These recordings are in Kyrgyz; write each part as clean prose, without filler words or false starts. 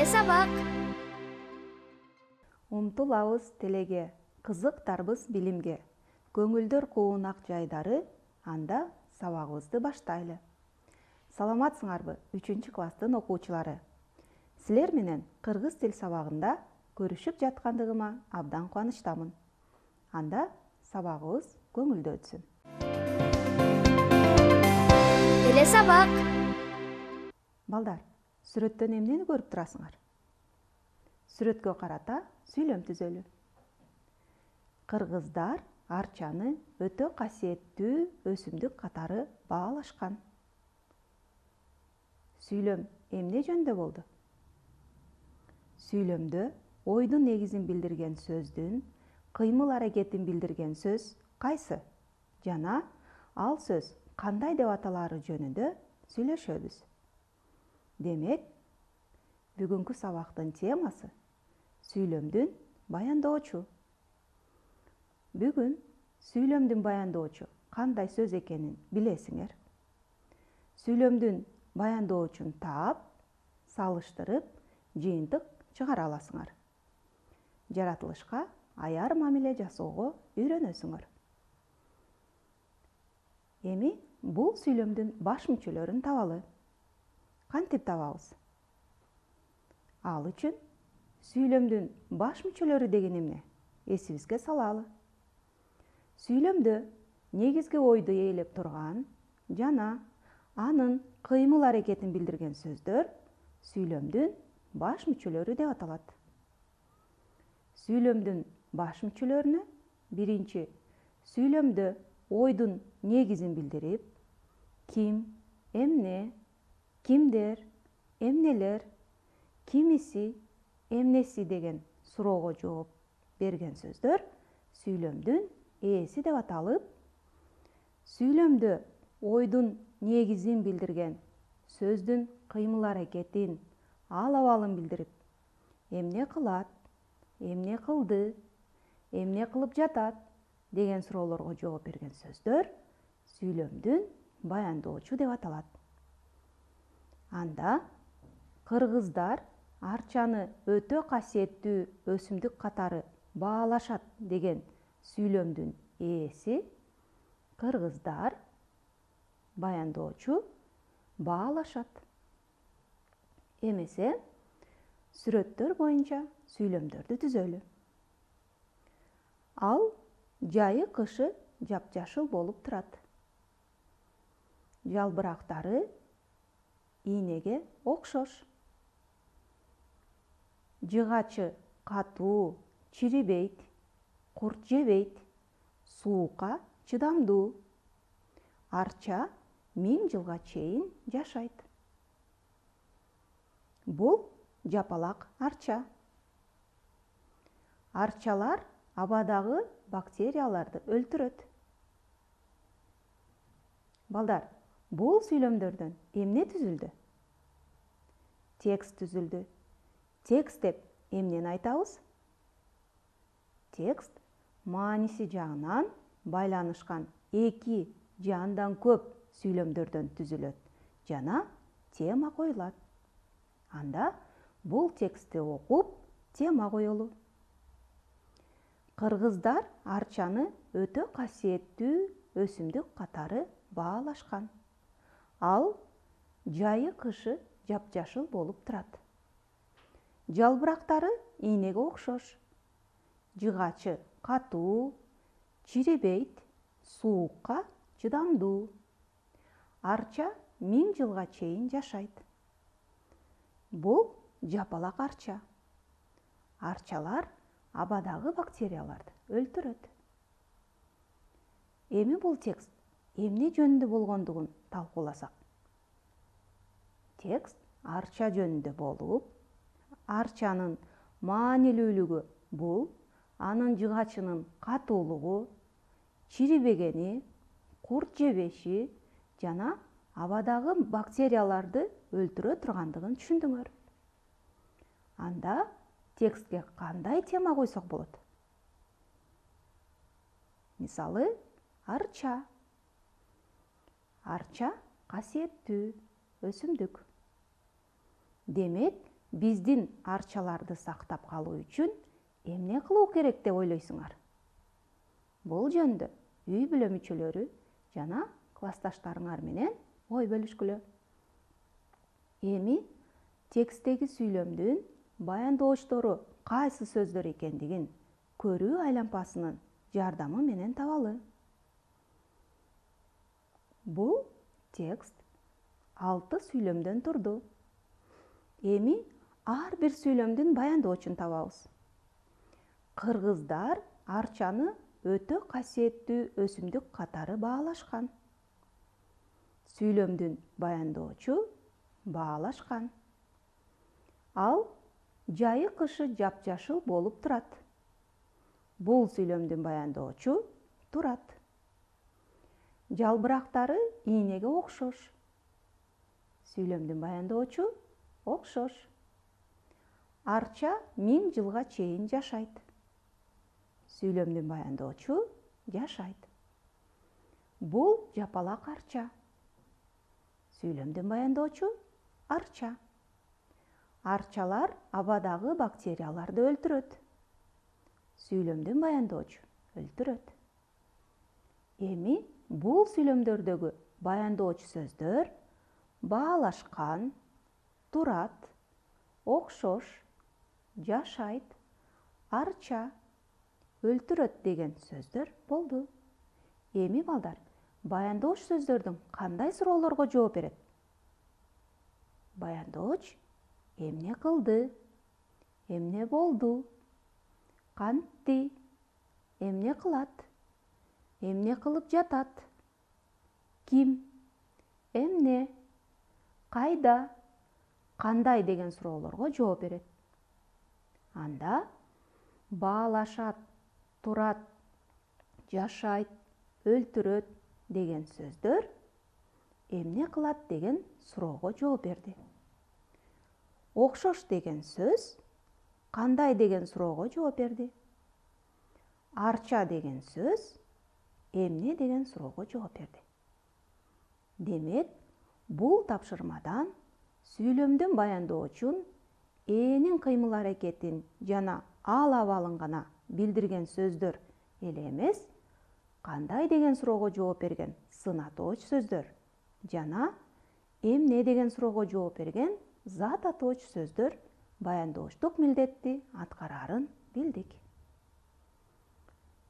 сабак. Умтулабыз телеге, кызыктарбыз билимге. Көңүлдөр куунак жайдары, анда сабагыбызды баштайлы. Саламатсыңарбы 3-класстын окуучулары. Силер менен кыргыз тил сабагында көрүшүп жаткандыгыма абдан кубанычтамын. Анда сабагыбыз көңүлдүү өтсүн. Теле сабак. Балдар, сүрөттөн эмнени көрүп турасыңар? Сүрөткө карата сүйлөм түзөлү. Кыргыздар арчаны өтө касиеттүү өсүмдүк катары баалашкан. Сүйлөм эмне жөнүндө болду? Сүйлөмдө ойдун негизин билдирген сөздүн кыймыл аракетин билдирген сөз кайсы? Жана ал сөз кандай деп аталары жөнүндө сүйлөшөбүз. Демек, бүгүнкү сабактын темасы сүйлөмдүн баяндоочу. Бүгүн сүйлөмдүн баяндоочу кандай сөз экенин билесиңер. Сүйлөмдүн баяндоочун таап, салыштырып, жыйынтык чыгара аласыңар. Жаратылышка аяр мамиле жасоого үйрөнөсүңөр. Эми бул сүйлөмдүн баш мүчөлөрүн табалы. Кантип табабыз? Ал үчүн сүйлөмдүн баш мүчөлөрү деген эмне? Эсибизге салалы. Сүйлөмдө негизги ойду ээлеп турган жана анын кыймыл аракетин билдирген сөздөр сүйлөмдүн баш мүчөлөрү деп аталат. Сүйлөмдүн баш мүчөлөрүнө биринчи сүйлөмдө ойдун негизин билдирип, ким, эмне, кимдер, эмнелер, кимиси, эмнеси деген суроого жооп берген сөздөр сүйлөмдүн ээси деп аталып, сүйлөмдө ойдун негизин билдирген сөздүн кыймыл аракетин, ал абалын билдирип, эмне кылат, эмне кылды, эмне кылып жатат деген суроолорго жооп берген сөздөр сүйлөмдүн баяндоочу деп аталат. Анда кыргыздар арчаны өтө касиеттүү өсүмдүк катары баалашат деген сүйлөмдүн ээси кыргыздар, баяндоочу баалашат. Эмесе сүрөттөр боюнча сүйлөмдөрдү түзөлү. Ал жайы кышы жапжашыл болуп турат. Жалбырактары ийнеге окшош. Жыгачы катуу, чирибейт, курт жебейт, суукка чыдамдуу. Арча 1000 жылга чейин жашайт. Бул жапалак арча. Арчалар абадагы бактерияларды өлтүрөт. Балдар, бул сүйлөмдөрдөн эмне түзүлдү? Текст түзүлдү. Текст деп эмнени айтабыз? Текст мааниси жагынан байланышкан эки же андан көп сүйлөмдөрдөн түзүлөт жана тема коюлат. Анда бул текстти окуп, тема коелу. Кыргыздар арчаны өтө касиеттүү өсүмдүк катары баалашкан. Ал жайы кышы жапжашыл болуп турат. Жалбырактары ийнеге окшош. Жыгачы катуу, чирибейт, суукка чыдамдуу. Арча 1000 жылга чейин жашайт. Бул жапалак арча. Арчалар абадагы бактерияларды өлтүрөт. Эми бул текст эмне жөнүндө болгондугун талкууласак. Текст арча жөнүндө болуп, арчанын маанилүүлүгү бул анын жыгачынын катуулугу, чирибегени, курт жебеши жана абадагы бактерияларды өлтүрө тургандыгын түшүндүңөр. Анда текстке кандай тема койсок болот? Мисалы, арча. Арча касиеттүү өсүмдүк. Демек, биздин арчаларды сактап калуу үчүн эмне кылуу керек деп ойлойсуңар? Бул жөнүндө үй бүлө мүчөлөрү жана классташтарыңар менен ой бөлүшкүлө. Эми текстеги сүйлөмдүн баяндоочтору кайсы сөздөр экендигин көрүү айлампасынын жардамы менен табалы. Бул текст 6 сүйлөмдөн турду. Эми ар бир сүйлөмдүн баяндоочун табабыз. Кыргыздар арчаны өтө касиеттүү өсүмдүк катары баалашкан. Сүйлөмдүн баяндоочу баалашкан. Ал жайы кышы жапжашыл болуп турат. Бул сүйлөмдүн баяндоочу турат. Жалбырактары ийнеге окшош. Сүйлөмдүн баяндоочу окшош. Арча 1000 жылга чейин жашайт. Сүйлөмдүн баяндоочу жашайт. Бул жапалак арча. Сүйлөмдүн баяндоочу арча. Арчалар абадагы бактерияларды өлтүрөт. Сүйлөмдүн баяндоочу өлтүрөт. Эми бул сүйлөмдөрдөгү баяндоочу сөздөр баалашкан, турат, окшош, жашайт, арча, өлтүрөт деген сөздөр болду. Эми балдар, баяндооч сөздөрдүн кандай суроолорго жооп берет? Баяндооч эмне кылды, эмне болду, кантти, эмне кылат, эмне кылып жатат, ким, эмне, кайда, кандай деген суроолорго жооп берет. Анда баалашат, турат, жашайт, өлтүрөт деген сөздөр эмне кылат деген суроого жооп берди. Окшош деген сөз кандай деген суроого жооп берди. Арча деген сөз эмне деген суроого жооп берди. Демек, бул тапшырмадан сүйлөмдүн баяндоочун энин кыймыл-аракетин жана ал абалын гана билдирген сөздөр эле эмес, кандай деген суроого жооп берген сынатооч сөздөр жана эмне деген суроого жооп берген зат атооч сөздөр баяндоочтук милдетти аткарарын билдик.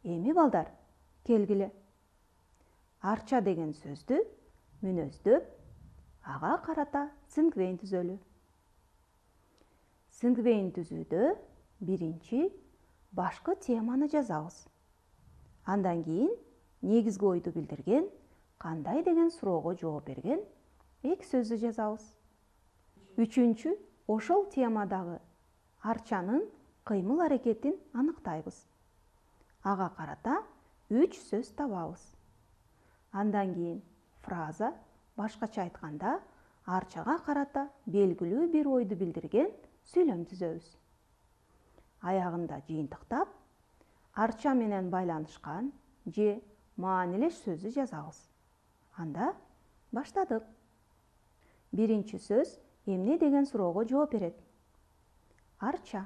Эми балдар, келгиле. Арча деген сөздү мүнөздөп, ага карата сингвейн түзөлү. Сингвейн түзүүдө биринчи башкы теманы жазабыз. Андан кийин негизги ойду билдирген, кандай деген суроого жооп берген эки сөздү жазабыз. Үчүнчү, ошол темадагы арчанын кыймыл-аракетин аныктайбыз. Ага карата 3 сөз табабыз. Андан кийин фраза, башкача айтканда, арчага карата белгилүү бир ойду билдирген сүйлөм түзөбүз. Аягында жыйынтыктап, арча менен байланышкан же маанилеш сөздү жазабыз. Анда баштадык. Биринчи сөз эмне деген суроого жооп берет? Арча.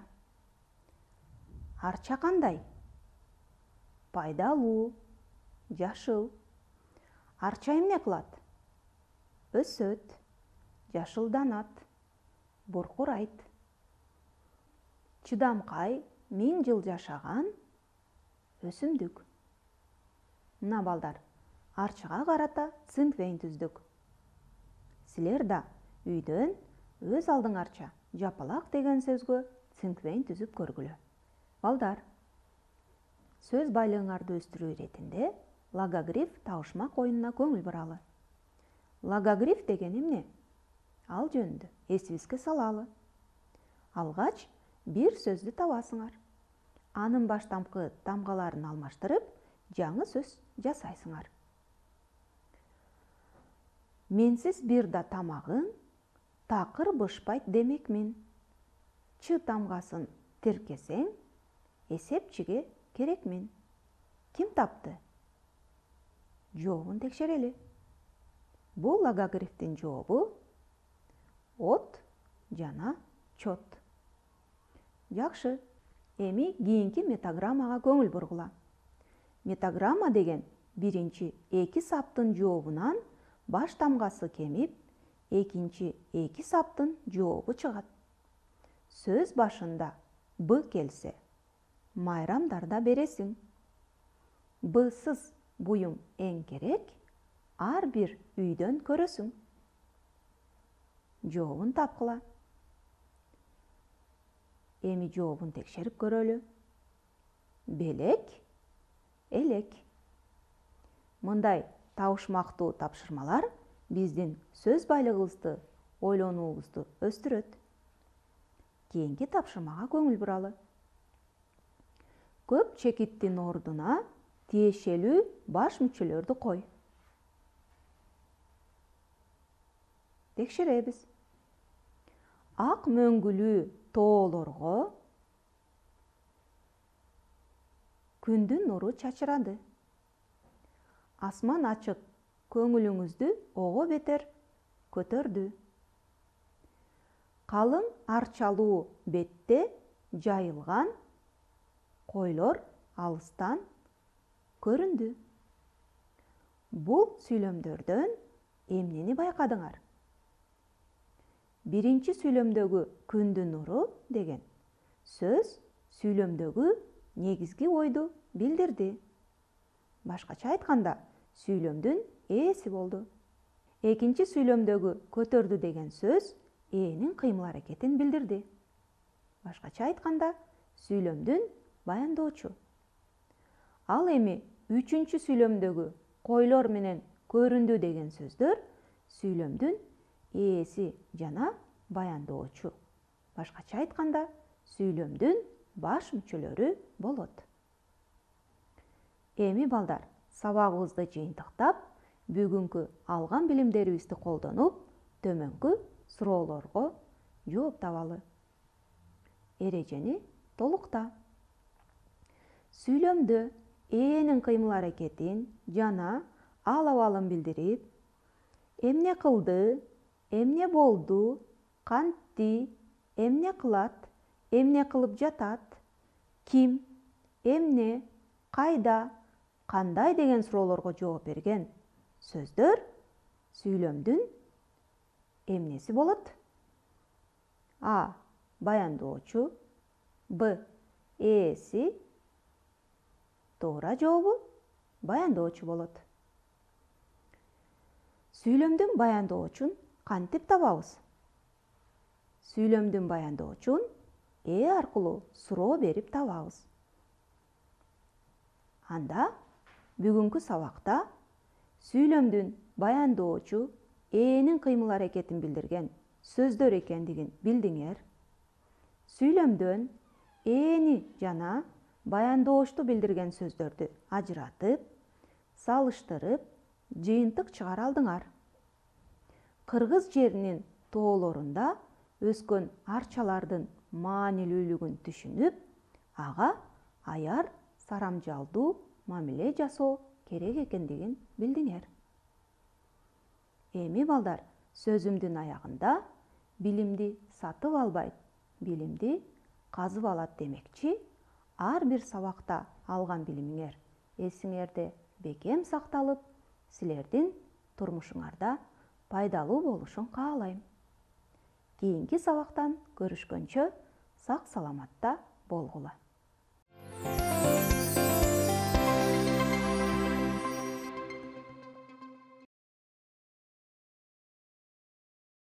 Арча кандай? Пайдалуу, жашыл. Арча эмне кылат? Өсөт, жашылданат, буркурайт. Чыдамкай 1000 жыл жашаган өсүмдүк. Мына балдар, арчага карата сингвейн түздүк. Силер да үйдөн өз алдыңарча жапалак деген сөзгө сингвейн түзүп көргүлө. Балдар, сөз байлыгыңарды өстүрүү иретинде логогриф табышмак оюнуна көңүл буралы. Логогриф деген эмне? Ал жөнүндө эсибизге салалы. Алгач бир сөздү табасыңар. Анын баштапкы тамгаларын алмаштырып, жаңы сөз жасайсыңар. Менсиз бир да тамагың такыр бышпайт демекмин. Ч тамгасын тиркесең, эсепчиге керекмин. Ким тапты? Жообун текшерели. Бул логогрифтин жообу от жана чот. Жакшы, эми кийинки метаграммага көңүл бургула. Метаграмма деген биринчи эки саптын жообунан баш тамгасы кемип, экинчи эки саптын жообу чыгат. Сөз башында «б» келсе, майрамдарда бересиң. «Б»сыз буюм эң керек, ар бир үйдөн көрөсүң. Жообун тапкыла. Эми жообун текшерип көрөлү. Белек, элек. Мындай табышмактуу тапшырмалар биздин сөз байлыгыбызды, ойлонуубузду өстүрөт. Кийинки тапшырмага көңүл буралы. Көп чекиттин ордуна тиешелүү баш мүчөлөрдү кой. Текшеребиз. Ак мөңгүлүү тоолорго күндүн нуру чачырады. Асман ачык көңүлүңүздү ого бетер көтөрдү. Калың арчалуу бетте жайылган койлор алыстан көрүндү. Бул сүйлөмдөрдөн эмнени байкадыңар? Биринчи сүйлөмдөгү күндүн нуру деген сөз сүйлөмдөгү негизги ойду билдирди. Башкача айтканда, сүйлөмдүн ээси болду. Экинчи сүйлөмдөгү көтөрдү деген сөз энин кыймыл аракетин билдирди. Башкача айтканда, сүйлөмдүн баяндоочу. Ал эми үчүнчү сүйлөмдөгү койлор менен көрүндү деген сөздөр сүйлөмдүн ээси жана баяндоочу. Башкача айтканда, сүйлөмдүн баш мүчөлөрү болот. Эми балдар, сабагыбызды жыйынтыктап, бүгүнкү алган билимдерибизди колдонуп, төмөнкү суроолорго жооп табалы. Эрежени толукта. Сүйлөмдө энин кыймыл аракетин жана ал абалын билдирип, эмне кылды, эмне болду, кантти, эмне кылат, эмне кылып жатат, ким, эмне, кайда, кандай деген суроолорго жооп берген сөздөр сүйлөмдүн эмнеси болот? А. Баяндоочу. Б. Ээси. Туура жообу баяндоочу болот. Сүйлөмдүн баяндоочун кантип табабыз? Сүйлөмдүн баяндоочун ээ аркылуу суроо берип табабыз. Анда бүгүнкү сабакта сүйлөмдүн баяндоочу энин кыймыл аракетин билдирген сөздөр экендигин билдиңер. Сүйлөмдөн эни жана баяндоочту билдирген сөздөрдү ажыратып, салыштырып, жыйынтык чыгара алдыңар. Кыргыз жеринин тоолорунда өскөн арчалардын маанилүүлүгүн түшүнүп, ага аяр сарамжалдуу мамиле жасоо керек экендигин билдиңер. Эми балдар, сөзүмдүн аягында билимди сатып албайт, билимди казып алат демекчи, ар бир сабакта алган билимиңер эсиңерде бекем сакталып, силердин турмушуңарда пайдалуу болушун каалайм. Кийинки сабактан көрүшкөнчө сак саламатта болгула.